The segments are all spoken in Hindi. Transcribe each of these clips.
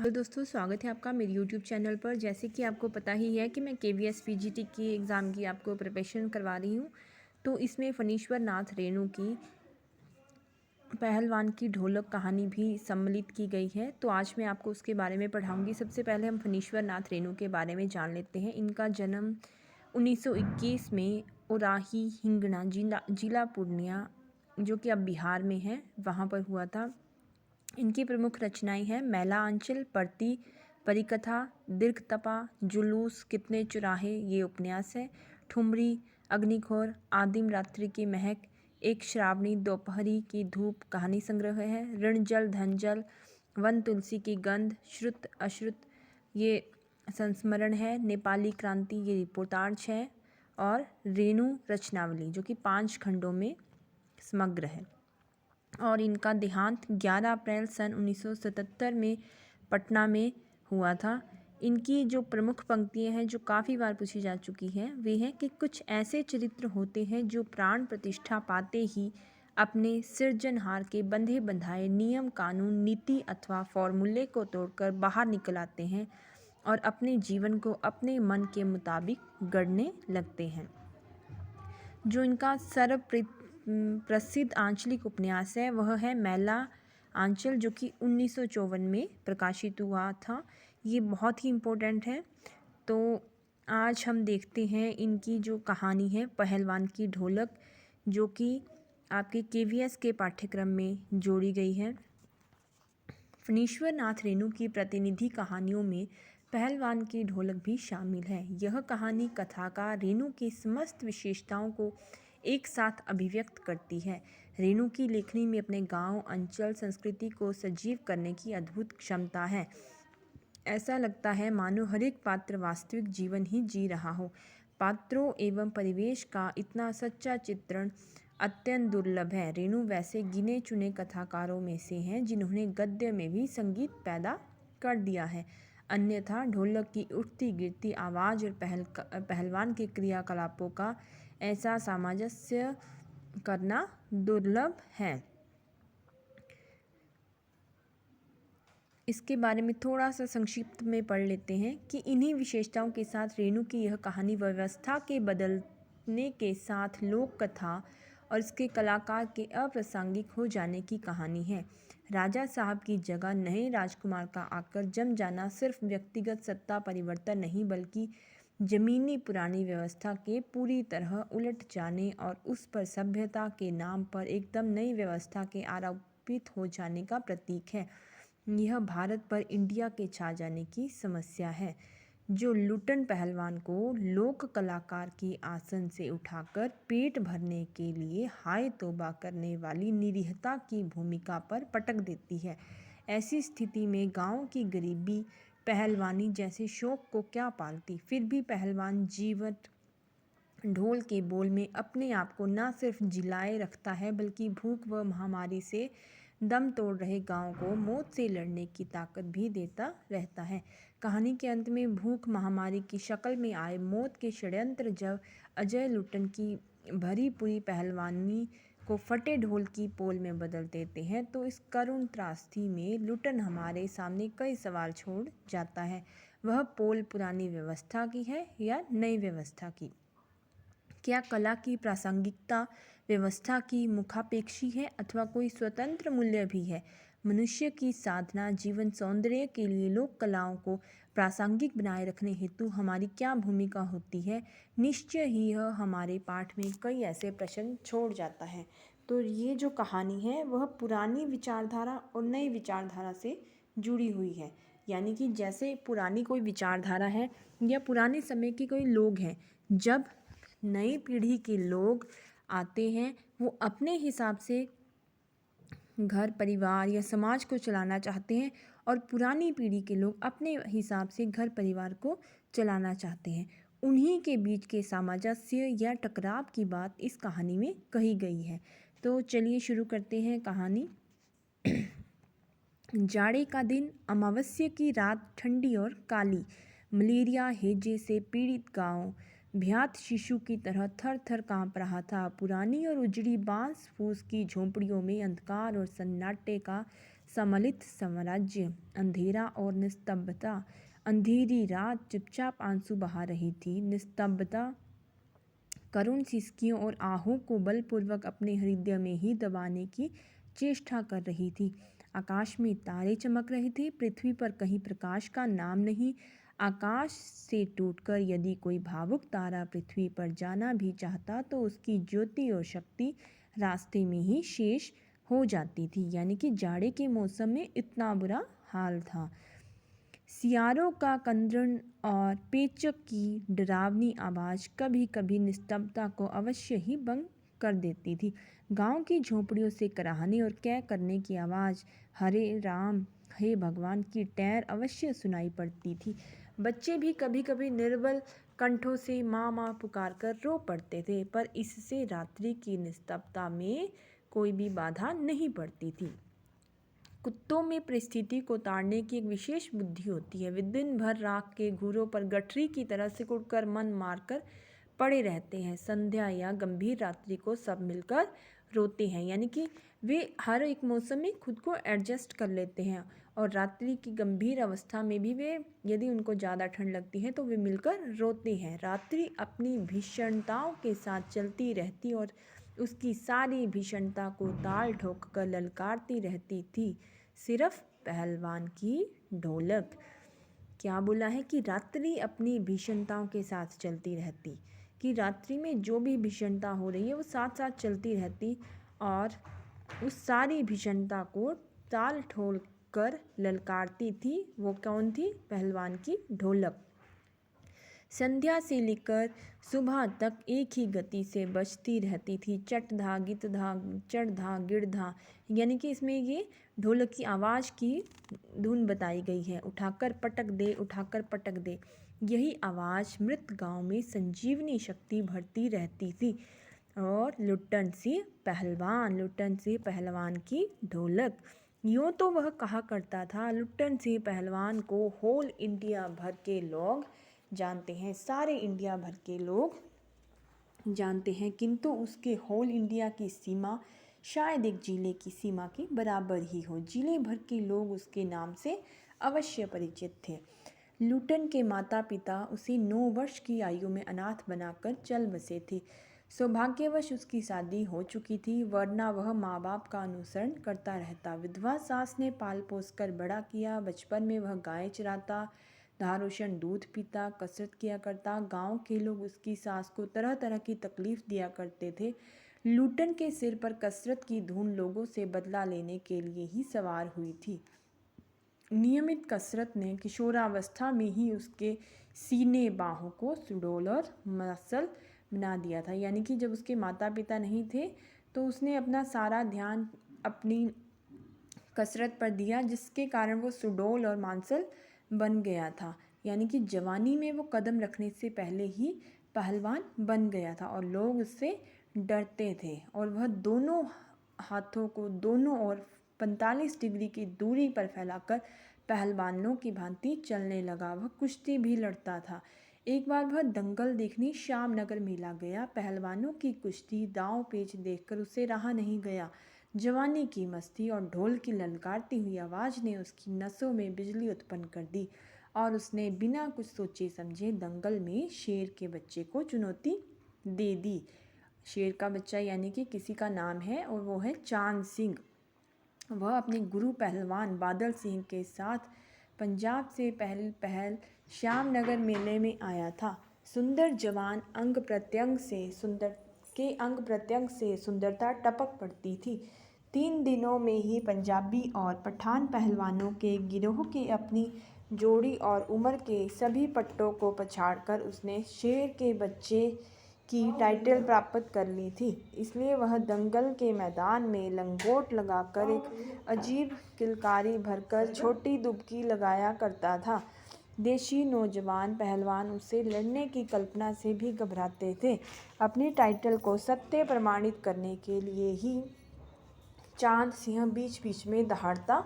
हेलो दोस्तों, स्वागत है आपका मेरे यूट्यूब चैनल पर। जैसे कि आपको पता ही है कि मैं KVS PGT की एग्ज़ाम की आपको प्रिपरेशन करवा रही हूँ। तो इसमें फणीश्वर नाथ रेणु की पहलवान की ढोलक कहानी भी सम्मिलित की गई है। तो आज मैं आपको उसके बारे में पढ़ाऊँगी। सबसे पहले हम फणीश्वर नाथ रेणु के बारे में जान लेते हैं। इनका जन्म 1921 में ओराही हिंगना जिला पूर्णिया, जो कि अब बिहार में है, वहाँ पर हुआ था। इनकी प्रमुख रचनाएं हैं मैला आंचल, परती, परिकथा, दीर्घतपा, जुलूस, कितने चुराहे ये उपन्यास है, ठुमरी, अग्निखोर, आदिम रात्रि की महक, एक श्रावणी दोपहरी की धूप कहानी संग्रह है, ऋण जल धन जल, वन तुलसी की गंध, श्रुत अश्रुत ये संस्मरण है, नेपाली क्रांति ये रिपोर्टाज है, और रेणु रचनावली जो कि 5 खंडों में समग्र है। और इनका देहांत 11 अप्रैल सन 1977 में पटना में हुआ था। इनकी जो प्रमुख पंक्तियां हैं जो काफ़ी बार पूछी जा चुकी हैं, वे हैं कि कुछ ऐसे चरित्र होते हैं जो प्राण प्रतिष्ठा पाते ही अपने सृजनहार के बंधे बंधाए नियम कानून नीति अथवा फॉर्मूले को तोड़कर बाहर निकल आते हैं और अपने जीवन को अपने मन के मुताबिक गढ़ने लगते हैं। जो इनका प्रसिद्ध आंचलिक उपन्यास है वह है मैला आंचल, जो कि 1954 में प्रकाशित हुआ था। ये बहुत ही इम्पोर्टेंट है। तो आज हम देखते हैं इनकी जो कहानी है पहलवान की ढोलक, जो कि आपके KVS के पाठ्यक्रम में जोड़ी गई है। फणीश्वर नाथ रेणु की प्रतिनिधि कहानियों में पहलवान की ढोलक भी शामिल है। यह कहानी कथाकार रेणु की समस्त विशेषताओं को एक साथ अभिव्यक्त करती है। रेणु की लेखनी में अपने गांव, अंचल, संस्कृति को सजीव करने की अद्भुत क्षमता है। ऐसा लगता है मानो हर एक पात्र वास्तविक जीवन ही जी रहा हो। पात्रों एवं परिवेश का इतना सच्चा चित्रण अत्यंत दुर्लभ है। रेणु वैसे गिने चुने कथाकारों में से हैं जिन्होंने गद्य में भी संगीत पैदा कर दिया है। अन्यथा ढोलक की उठती गिरती आवाज़ और पहलवान के क्रियाकलापों का ऐसा सामंजस्य करना दुर्लभ है। इसके बारे में थोड़ा सा संक्षिप्त में पढ़ लेते हैं कि इन्हीं विशेषताओं के साथ रेणु की यह कहानी व्यवस्था के बदलने के साथ लोक कथा और इसके कलाकार के अप्रासंगिक हो जाने की कहानी है। राजा साहब की जगह नए राजकुमार का आकर जम जाना सिर्फ व्यक्तिगत सत्ता परिवर्तन नहीं, बल्कि जमीनी पुरानी व्यवस्था के पूरी तरह उलट जाने और उस पर सभ्यता के नाम पर एकदम नई व्यवस्था के आरोपित हो जाने का प्रतीक है। यह भारत पर इंडिया के छा जाने की समस्या है, जो लुट्टन पहलवान को लोक कलाकार की आसन से उठाकर पेट भरने के लिए हाय तौबा करने वाली निरीहता की भूमिका पर पटक देती है। ऐसी स्थिति में गांव की गरीबी पहलवानी जैसे शौक को क्या पालती। फिर भी पहलवान जीवट ढोल के बोल में अपने आप को न सिर्फ जिलाए रखता है, बल्कि भूख व महामारी से दम तोड़ रहे गांव को मौत से लड़ने की ताकत भी देता रहता है। कहानी के अंत में भूख महामारी की शक्ल में आए मौत के षड्यंत्र जब अजय लुट्टन की भरी पूरी पहलवानी को फटे ढोल की पोल में बदल देते हैं, तो इस करुण त्रासदी में लुट्टन हमारे सामने कई सवाल छोड़ जाता है। वह पोल पुरानी व्यवस्था की है या नई व्यवस्था की? क्या कला की प्रासंगिकता व्यवस्था की मुखापेक्षी है अथवा कोई स्वतंत्र मूल्य भी है? मनुष्य की साधना जीवन सौंदर्य के लिए लोक कलाओं को प्रासंगिक बनाए रखने हेतु हमारी क्या भूमिका होती है? निश्चय ही यह हमारे पाठ में कई ऐसे प्रश्न छोड़ जाता है। तो ये जो कहानी है वह पुरानी विचारधारा और नई विचारधारा से जुड़ी हुई है। यानी कि जैसे पुरानी कोई विचारधारा है या पुराने समय के कोई लोग हैं, जब नई पीढ़ी के लोग आते हैं वो अपने हिसाब से घर परिवार या समाज को चलाना चाहते हैं, और पुरानी पीढ़ी के लोग अपने हिसाब से घर परिवार को चलाना चाहते हैं। उन्हीं के बीच के सामंजस्य या टकराव की बात इस कहानी में कही गई है। तो चलिए शुरू करते हैं कहानी। जाड़े का दिन, अमावस्या की रात, ठंडी और काली, मलेरिया हैजे से पीड़ित गांव भयात शिशु की तरह थर थर कांप रहा था। पुरानी और उजड़ी बांस फूस की झोंपड़ियों में अंधकार और सन्नाटे का सम्मिलित साम्राज्य, अंधेरा और निस्तब्धता। अंधेरी रात चुपचाप आंसू बहा रही थी। निस्तब्धता करुण सिसकियों और आहों को बलपूर्वक अपने हृदय में ही दबाने की चेष्टा कर रही थी। आकाश में तारे चमक रहे थे। पृथ्वी पर कहीं प्रकाश का नाम नहीं। आकाश से टूटकर यदि कोई भावुक तारा पृथ्वी पर जाना भी चाहता तो उसकी ज्योति और शक्ति रास्ते में ही शेष हो जाती थी। यानी कि जाड़े के मौसम में इतना बुरा हाल था। सियारों का कंदन और पेचक की डरावनी आवाज़ कभी कभी निस्तब्धता को अवश्य ही भंग कर देती थी। गांव की झोंपड़ियों से कराहने और कै करने की आवाज़, हरे राम हे भगवान की टैर अवश्य सुनाई पड़ती थी। बच्चे भी कभी कभी निर्बल कंठों से माँ माँ पुकार कर रो पड़ते थे, पर इससे रात्रि की निस्तब्धता में कोई भी बाधा नहीं पड़ती थी। कुत्तों में परिस्थिति को ताड़ने की एक विशेष बुद्धि होती है। वे दिन भर राख के घूरों पर गठरी की तरह सिकुड़कर मन मारकर पड़े रहते हैं। संध्या या गंभीर रात्रि को सब मिलकर रोते हैं, यानी कि वे हर एक मौसम में खुद को एडजस्ट कर लेते हैं। और रात्रि की गंभीर अवस्था में भी वे, यदि उनको ज़्यादा ठंड लगती है तो वे मिलकर रोते हैं। रात्रि अपनी भीषणताओं के साथ चलती रहती और उसकी सारी भीषणता को ताल ठोक कर ललकारती रहती थी। सिर्फ पहलवान की ढोलक। क्या बोला है कि रात्रि अपनी भीषणताओं के साथ चलती रहती, कि रात्रि में जो भी भीषणता हो रही है वो साथ साथ चलती रहती और उस सारी भीषणता को ताल ठोक कर ललकारती थी। वो कौन थी? पहलवान की ढोलक। संध्या से लेकर सुबह तक एक ही गति से बजती रहती थी। चट धा गित धा चढ़ धा गिड़ धा, यानी कि इसमें ये ढोलक की आवाज़ की धुन बताई गई है। उठाकर पटक दे, उठाकर पटक दे, यही आवाज़ मृत गांव में संजीवनी शक्ति भरती रहती थी। और लुट्टन सिंह पहलवान, लुट्टन सिंह पहलवान की ढोलक। यूँ तो वह कहा करता था, लुट्टन सिंह पहलवान को होल इंडिया भर के लोग जानते हैं, सारे इंडिया भर के लोग जानते हैं, किंतु उसके होल इंडिया की सीमा शायद एक जिले की सीमा के बराबर ही हो। जिले भर के लोग उसके नाम से अवश्य परिचित थे। लुट्टन के माता पिता उसे 9 वर्ष की आयु में अनाथ बनाकर चल बसे थे। सौभाग्यवश उसकी शादी हो चुकी थी, वरना वह माँ बाप का अनुसरण करता रहता। विधवा सास ने पाल पोस कर बड़ा किया। बचपन में वह गाय चराता, धारोषण दूध पीता, कसरत किया करता। गांव के लोग उसकी सास को तरह तरह की तकलीफ दिया करते थे। लुट्टन के सिर पर कसरत की धूल लोगों से बदला लेने के लिए ही सवार हुई थी। नियमित कसरत ने किशोरावस्था में ही उसके सीने बाहों को सुडौल और मसल बना दिया था। यानी कि जब उसके माता पिता नहीं थे तो उसने अपना सारा ध्यान अपनी कसरत पर दिया, जिसके कारण वो सुडौल और मांसल बन गया था। यानी कि जवानी में वो कदम रखने से पहले ही पहलवान बन गया था और लोग उससे डरते थे। और वह दोनों हाथों को दोनों ओर 45 डिग्री की दूरी पर फैलाकर पहलवानों की भांति चलने लगा। वह कुश्ती भी लड़ता था। एक बार वह दंगल देखने श्यामनगर मेला गया। पहलवानों की कुश्ती दांव पेच देखकर उसे रहा नहीं गया। जवानी की मस्ती और ढोल की ललकारती हुई आवाज़ ने उसकी नसों में बिजली उत्पन्न कर दी और उसने बिना कुछ सोचे समझे दंगल में शेर के बच्चे को चुनौती दे दी। शेर का बच्चा यानी कि किसी का नाम है और वो है चांद सिंह। वह अपने गुरु पहलवान बादल सिंह के साथ पंजाब से पहल श्यामनगर मेले में आया था। सुंदर जवान अंग प्रत्यंग से सुंदरता टपक पड़ती थी। 3 दिनों में ही पंजाबी और पठान पहलवानों के गिरोह के अपनी जोड़ी और उम्र के सभी पट्टों को पछाड़कर उसने शेर के बच्चे की टाइटल प्राप्त कर ली थी। इसलिए वह दंगल के मैदान में लंगोट लगाकर एक अजीब किलकारी भरकर छोटी दुबकी लगाया करता था। देशी नौजवान पहलवान उससे लड़ने की कल्पना से भी घबराते थे। अपनी टाइटल को सत्य प्रमाणित करने के लिए ही चांद सिंह बीच बीच में दहाड़ता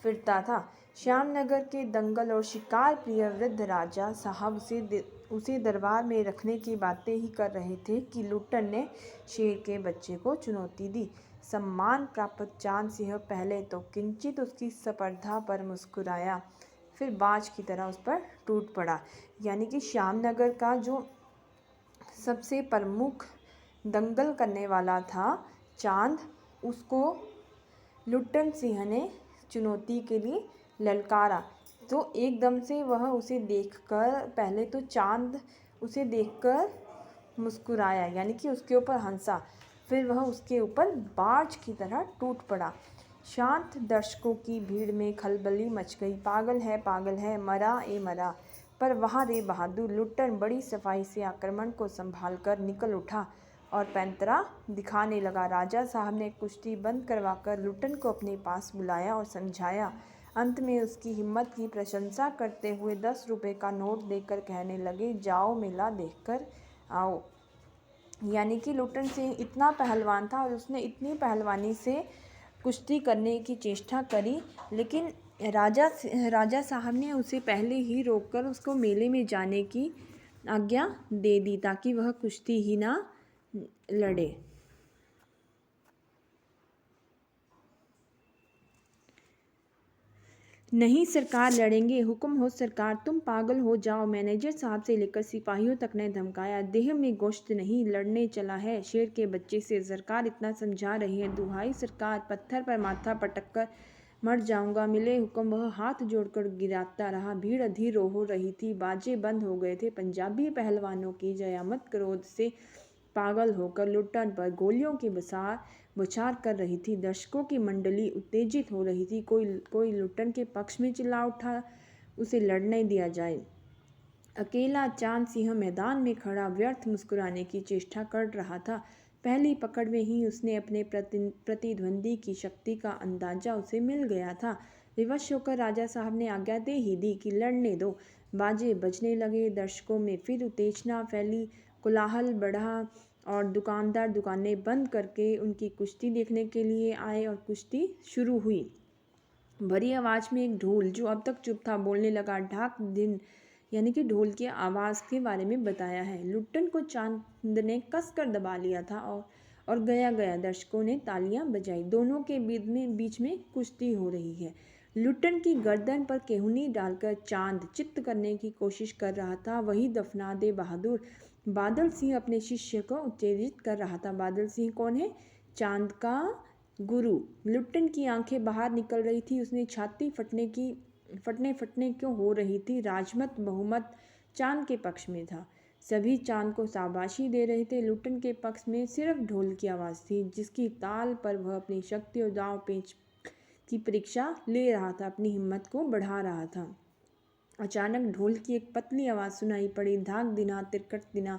फिरता था। श्यामनगर के दंगल और शिकार प्रिय वृद्ध राजा साहब उसे दरबार में रखने की बातें ही कर रहे थे कि लुट्टन ने शेर के बच्चे को चुनौती दी। सम्मान प्राप्त चांद सिंह पहले तो किंचित उसकी स्पर्धा पर मुस्कुराया, फिर बाज की तरह उस पर टूट पड़ा। यानी कि श्यामनगर का जो सबसे प्रमुख दंगल करने वाला था चांद, उसको लुट्टन सिंह ने चुनौती के लिए ललकारा। तो एकदम से वह उसे देखकर, पहले तो चांद उसे देखकर मुस्कुराया, यानी कि उसके ऊपर हंसा, फिर वह उसके ऊपर बाज की तरह टूट पड़ा। शांत दर्शकों की भीड़ में खलबली मच गई। पागल है, मरा ए मरा। पर वहाँ रे बहादुर लुट्टन बड़ी सफाई से आक्रमण को संभाल कर निकल उठा और पैंतरा दिखाने लगा। राजा साहब ने कुश्ती बंद करवाकर लुट्टन को अपने पास बुलाया और समझाया। अंत में उसकी हिम्मत की प्रशंसा करते हुए 10 रुपये का नोट देकर कहने लगे, जाओ मेला देखकर आओ। यानी कि लुट्टन सिंह इतना पहलवान था और उसने इतनी पहलवानी से कुश्ती करने की चेष्टा करी, लेकिन राजा साहब ने उसे पहले ही रोककर उसको मेले में जाने की आज्ञा दे दी ताकि वह कुश्ती ही ना लड़े। नहीं सरकार, लड़ेंगे, हुक्म हो सरकार, तुम पागल हो जाओ। मैनेजर साहब से लेकर सिपाहियों तक ने धमकाया। देह में गोश्त नहीं, लड़ने चला है शेर के बच्चे से। सरकार इतना समझा रही है, दुहाई सरकार, पत्थर पर माथा पटक कर मर जाऊंगा। मिले हुक्म, वह हाथ जोड़कर गिराता रहा। भीड़ अधीर हो रही थी, बाजे बंद हो गए थे। पंजाबी पहलवानों की जयामत क्रोध से पागल होकर लुट्टन पर गोलियों की बौछार कर रही थी। दर्शकों की मंडली उत्तेजित हो रही थी। कोई लुट्टन के पक्ष में चिल्ला उठा, उसे लड़ने दिया जाए। अकेला चांद सिंह मैदान में खड़ा व्यर्थ मुस्कुराने की चेष्टा कर रहा था। पहली पकड़ में ही उसने अपने प्रतिद्वंदी की शक्ति का अंदाजा उसे मिल गया था। विवश होकर राजा साहब ने आज्ञा दे ही दी कि लड़ने दो। बाजे बजने लगे, दर्शकों में फिर उत्तेजना फैली, कोलाहल बढ़ा और दुकानदार दुकानें बंद करके उनकी कुश्ती देखने के लिए आए और कुश्ती शुरू हुई। भरी आवाज़ में एक ढोल, जो अब तक चुप था, बोलने लगा। ढाक दिन, यानी कि ढोल की आवाज़ के बारे में बताया है। लुट्टन को चांद ने कसकर दबा लिया था और गया दर्शकों ने तालियां बजाई। दोनों के बीच में कुश्ती हो रही है। लुट्टन की गर्दन पर केहूनी डालकर चांद चित्त करने की कोशिश कर रहा था। वही दफना दे बहादुर। बादल सिंह अपने शिष्य को उत्तेजित कर रहा था। बादल सिंह कौन है? चांद का गुरु। लुट्टन की आंखें बाहर निकल रही थी। उसने छाती फटने क्यों हो रही थी। राजमत बहुमत चांद के पक्ष में था। सभी चांद को शाबाशी दे रहे थे। लुट्टन के पक्ष में सिर्फ ढोल की आवाज़ थी, जिसकी ताल पर वह अपनी शक्ति और दांव पेच की परीक्षा ले रहा था, अपनी हिम्मत को बढ़ा रहा था। अचानक ढोल की एक पतली आवाज़ सुनाई पड़ी, धाक दिना तिरकट दिना।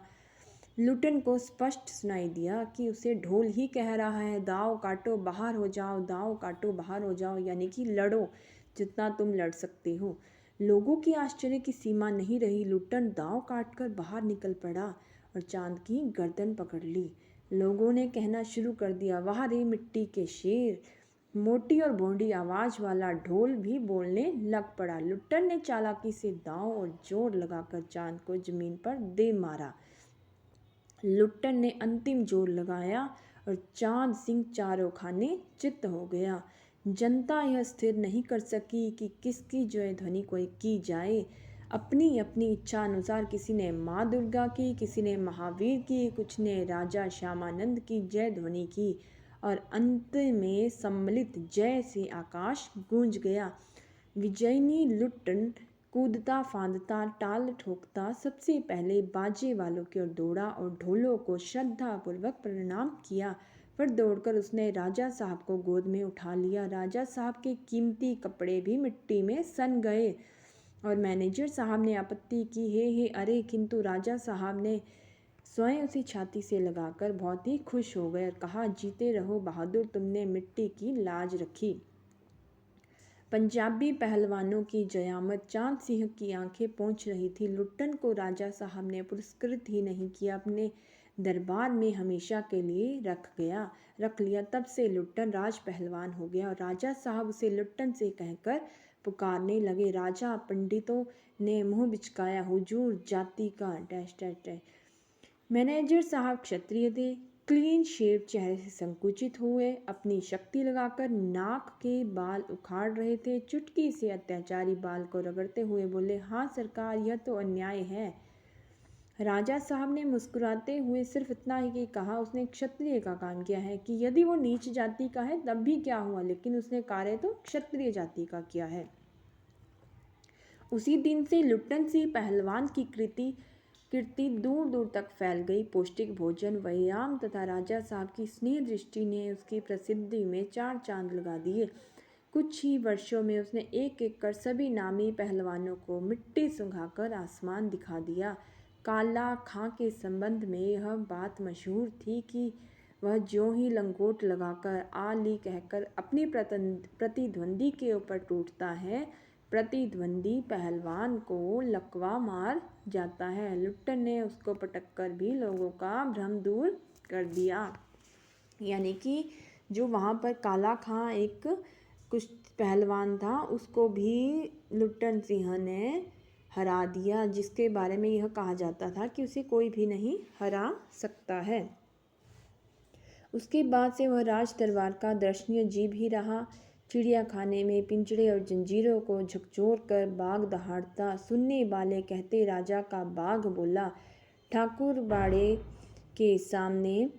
लुट्टन को स्पष्ट सुनाई दिया कि उसे ढोल ही कह रहा है, दाव काटो बाहर हो जाओ, दाव काटो बाहर हो जाओ, यानी कि लड़ो जितना तुम लड़ सकते हो। लोगों की आश्चर्य की सीमा नहीं रही। लुट्टन दाव काटकर बाहर निकल पड़ा और चांद की गर्दन पकड़ ली। लोगों ने कहना शुरू कर दिया, वाह रे मिट्टी के शेर। मोटी और भोंडी आवाज़ वाला ढोल भी बोलने लग पड़ा। लुट्टन ने चालाकी से दांव और जोर लगाकर चांद को जमीन पर दे मारा। लुट्टन ने अंतिम जोर लगाया और चांद सिंह चारों खाने चित्त हो गया। जनता यह स्थिर नहीं कर सकी कि किसकी जय ध्वनि कोई की जाए। अपनी अपनी इच्छा अनुसार किसी ने माँ दुर्गा की, किसी ने महावीर की, कुछ ने राजा श्यामानंद की जय ध्वनि की और अंत में सम्मिलित जय से आकाश गूंज गया। विजयिनी लुट्टन कूदता फांदता टाल ठोकता सबसे पहले बाजे वालों की ओर दौड़ा और ढोलों को श्रद्धापूर्वक प्रणाम किया। फिर दौड़कर उसने राजा साहब को गोद में उठा लिया। राजा साहब के कीमती कपड़े भी मिट्टी में सन गए और मैनेजर साहब ने आपत्ति की, हे अरे, किंतु राजा साहब ने स्वयं उसे छाती से लगाकर बहुत ही खुश हो गए और कहा, जीते रहो बहादुर, तुमने मिट्टी की लाज रखी। पंजाबी पहलवानों की जयामत चांद सिंह की आंखें पहुंच रही थी। लुट्टन को राजा साहब ने पुरस्कृत ही नहीं किया, अपने दरबार में हमेशा के लिए रख लिया। तब से लुट्टन राज पहलवान हो गया और राजा साहब उसे लुट्टन से कहकर पुकारने लगे। राजा पंडितों ने मुंह बिचकाया, हुजूर जाति का डैश डैश डैश। मैनेजर साहब क्षत्रिय थे, क्लीन शेव चेहरे से संकुचित हुए, अपनी शक्ति लगाकर नाक के बाल उखाड़ रहे थे। चुटकी से अत्याचारी बाल को रगड़ते हुए बोले, हाँ सरकार, यह तो अन्याय है। राजा साहब ने मुस्कुराते हुए सिर्फ इतना ही कहा, उसने क्षत्रिय का काम किया है कि यदि वो नीच जाति का है तब भी क्या हुआ, लेकिन उसने कार्य तो क्षत्रिय जाति का किया है। उसी दिन से लुट्टन सिंह पहलवान की कीर्ति दूर दूर तक फैल गई। पौष्टिक भोजन, व्यायाम तथा राजा साहब की स्नेह दृष्टि ने उसकी प्रसिद्धि में 4 चांद लगा दिए। कुछ ही वर्षों में उसने एक एक कर सभी नामी पहलवानों को मिट्टी सुंघाकर आसमान दिखा दिया। काला खां के संबंध में यह बात मशहूर थी कि वह ज्यों ही लंगोट लगाकर आ ली कहकर अपनी प्रतिद्वंदी के ऊपर टूटता है, प्रतिद्वंदी पहलवान को लकवा मार जाता है। लुट्टन ने उसको पटककर भी लोगों का भ्रम दूर कर दिया। यानी कि जो वहाँ पर काला खां एक कुछ पहलवान था, उसको भी लुट्टन सिंह ने हरा दिया, जिसके बारे में यह कहा जाता था कि उसे कोई भी नहीं हरा सकता है। उसके बाद से वह राज दरबार का दर्शनीय जीव ही रहा। चिड़िया खाने में पिंजड़े और जंजीरों को झकझोर कर बाघ दहाड़ता। सुनने वाले कहते, राजा का बाघ बोला। ठाकुर बाड़े के सामने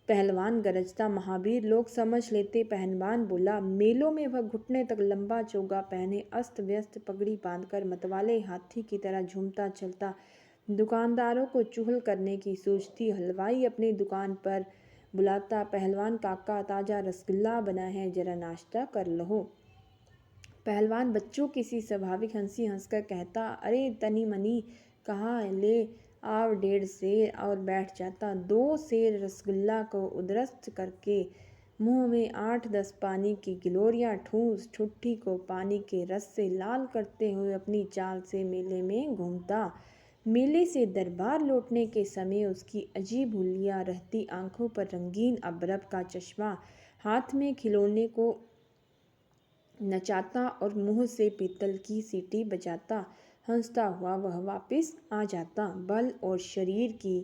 पहलवान गरजता, महावीर लोग समझ लेते, पहलवान बोला। मेलों में वह घुटने तक लंबा चोगा पहने अस्त व्यस्त पगड़ी बांधकर मतवाले हाथी की तरह झूमता चलता। दुकानदारों को चुहल करने की सोचती। हलवाई अपनी दुकान पर बुलाता, पहलवान काका ताज़ा रसगुल्ला बना है, जरा नाश्ता कर लो। पहलवान बच्चों की सी स्वाभाविक हंसी हंसकर कहता, अरे तनी मनी कहाँ ले आओ 1.5 सेर और बैठ जाता। 2 सेर रसगुल्ला को उदरस्त करके मुंह में 8-10 पानी की गिलोरियाँ ठूस ठुट्ठी को पानी के रस से लाल करते हुए अपनी चाल से मेले में घूमता। मेले से दरबार लौटने के समय उसकी अजीब हुलिया रहती आंखों पर रंगीन अबरब का चश्मा, हाथ में खिलौने को नचाता और मुंह से पीतल की सीटी बजाता। हंसता हुआ वह वापस आ जाता। बल और शरीर की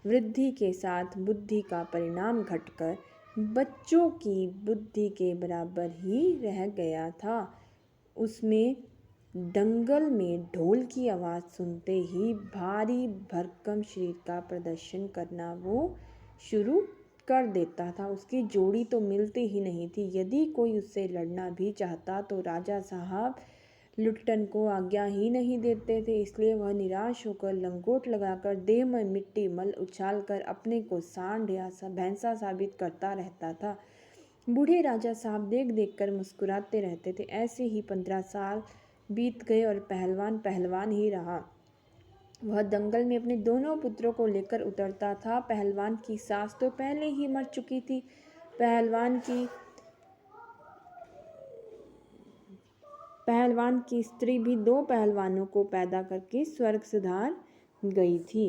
वृद्धि के साथ बुद्धि का परिणाम घटकर बच्चों की बुद्धि के बराबर ही रह गया था। उसमें दंगल में ढोल की आवाज़ सुनते ही भारी भरकम शरीर का प्रदर्शन करना वो शुरू कर देता था। उसकी जोड़ी तो मिलती ही नहीं थी। यदि कोई उससे लड़ना भी चाहता तो राजा साहब लुट्टन को आज्ञा ही नहीं देते थे। इसलिए वह निराश होकर लंगोट लगाकर देह में मिट्टी मल उछालकर अपने को सांड या भैंसा साबित करता रहता था। बूढ़े राजा साहब देख देख कर मुस्कुराते रहते थे। ऐसे ही 15 साल बीत गए और पहलवान पहलवान ही रहा। वह दंगल में अपने दोनों पुत्रों को लेकर उतरता था। पहलवान की सास तो पहले ही मर चुकी थी। पहलवान की स्त्री भी 2 पहलवानों को पैदा करके स्वर्ग सिधार गई थी।